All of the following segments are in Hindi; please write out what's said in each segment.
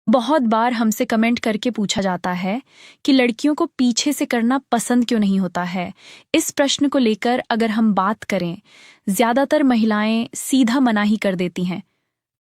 बहुत बार हमसे कमेंट करके पूछा जाता है कि लड़कियों को पीछे से करना पसंद क्यों नहीं होता है। इस प्रश्न को लेकर अगर हम बात करें, ज्यादातर महिलाएं सीधा मना ही कर देती हैं।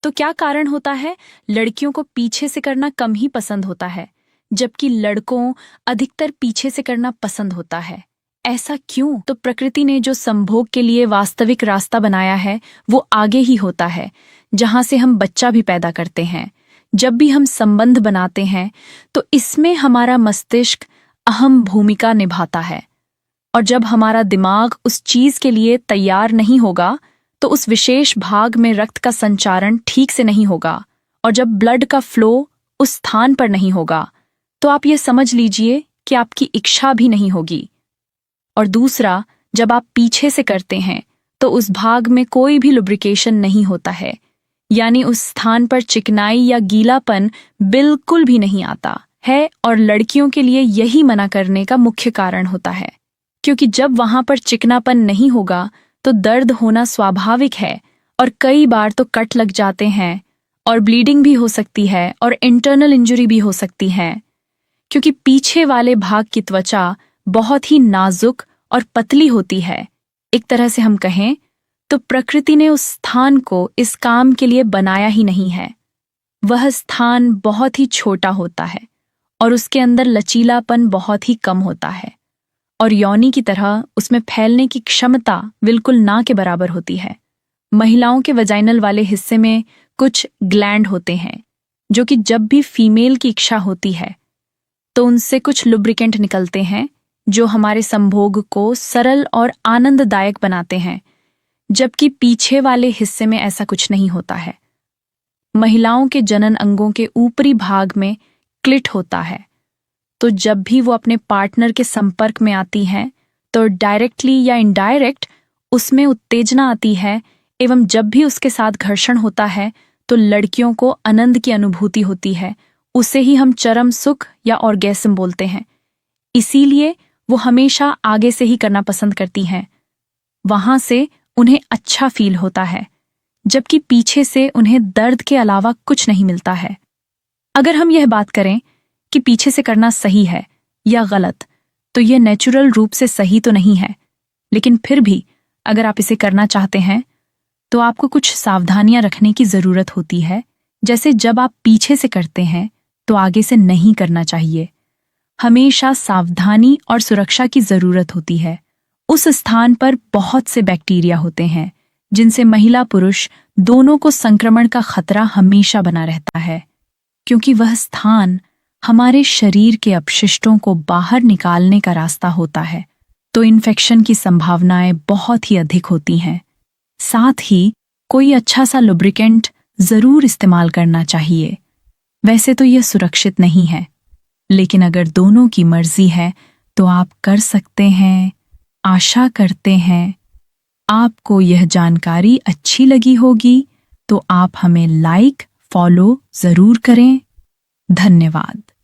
तो क्या कारण होता है लड़कियों को पीछे से करना कम ही पसंद होता है, जबकि लड़कों अधिकतर पीछे से करना पसंद होता है? ऐसा क्यों? तो प्रकृति ने जो संभोग के लिए वास्तविक रास्ता बनाया है वो आगे ही होता है, जहां से हम बच्चा भी पैदा करते हैं। जब भी हम संबंध बनाते हैं तो इसमें हमारा मस्तिष्क अहम भूमिका निभाता है, और जब हमारा दिमाग उस चीज के लिए तैयार नहीं होगा तो उस विशेष भाग में रक्त का संचारण ठीक से नहीं होगा, और जब ब्लड का फ्लो उस स्थान पर नहीं होगा तो आप ये समझ लीजिए कि आपकी इच्छा भी नहीं होगी। और दूसरा, जब आप पीछे से करते हैं तो उस भाग में कोई भी लुब्रिकेशन नहीं होता है, यानी उस स्थान पर चिकनाई या गीलापन बिल्कुल भी नहीं आता है, और लड़कियों के लिए यही मना करने का मुख्य कारण होता है, क्योंकि जब वहां पर चिकनापन नहीं होगा तो दर्द होना स्वाभाविक है, और कई बार तो कट लग जाते हैं, और ब्लीडिंग भी हो सकती है, और इंटरनल इंजरी भी हो सकती है, क्योंकि पीछे वाले भाग की त्वचा बहुत ही नाजुक और पतली होती है। एक तरह से हम कहें तो प्रकृति ने उस स्थान को इस काम के लिए बनाया ही नहीं है। वह स्थान बहुत ही छोटा होता है और उसके अंदर लचीलापन बहुत ही कम होता है, और योनि की तरह उसमें फैलने की क्षमता बिल्कुल ना के बराबर होती है। महिलाओं के वजाइनल वाले हिस्से में कुछ ग्लैंड होते हैं, जो कि जब भी फीमेल की इच्छा होती है तो उनसे कुछ लुब्रिकेंट निकलते हैं जो हमारे संभोग को सरल और आनंददायक बनाते हैं, जबकि पीछे वाले हिस्से में ऐसा कुछ नहीं होता है। महिलाओं के जनन अंगों के ऊपरी भाग में क्लिट होता है, तो जब भी वो अपने पार्टनर के संपर्क में आती हैं तो डायरेक्टली या इनडायरेक्ट उसमें उत्तेजना आती है, एवं जब भी उसके साथ घर्षण होता है तो लड़कियों को आनंद की अनुभूति होती है। उसे ही हम चरम सुख या ऑर्गेस्म बोलते हैं। इसीलिए वो हमेशा आगे से ही करना पसंद करती हैं। वहां से उन्हें अच्छा फील होता है, जबकि पीछे से उन्हें दर्द के अलावा कुछ नहीं मिलता है। अगर हम यह बात करें कि पीछे से करना सही है या गलत, तो यह नेचुरल रूप से सही तो नहीं है, लेकिन फिर भी अगर आप इसे करना चाहते हैं तो आपको कुछ सावधानियां रखने की जरूरत होती है। जैसे जब आप पीछे से करते हैं तो आगे से नहीं करना चाहिए। हमेशा सावधानी और सुरक्षा की जरूरत होती है। उस स्थान पर बहुत से बैक्टीरिया होते हैं जिनसे महिला पुरुष दोनों को संक्रमण का खतरा हमेशा बना रहता है, क्योंकि वह स्थान हमारे शरीर के अपशिष्टों को बाहर निकालने का रास्ता होता है, तो इन्फेक्शन की संभावनाएं बहुत ही अधिक होती हैं। साथ ही कोई अच्छा सा लुब्रिकेंट जरूर इस्तेमाल करना चाहिए। वैसे तो यह सुरक्षित नहीं है, लेकिन अगर दोनों की मर्जी है तो आप कर सकते हैं। आशा करते हैं आपको यह जानकारी अच्छी लगी होगी, तो आप हमें लाइक, फॉलो जरूर करें। धन्यवाद।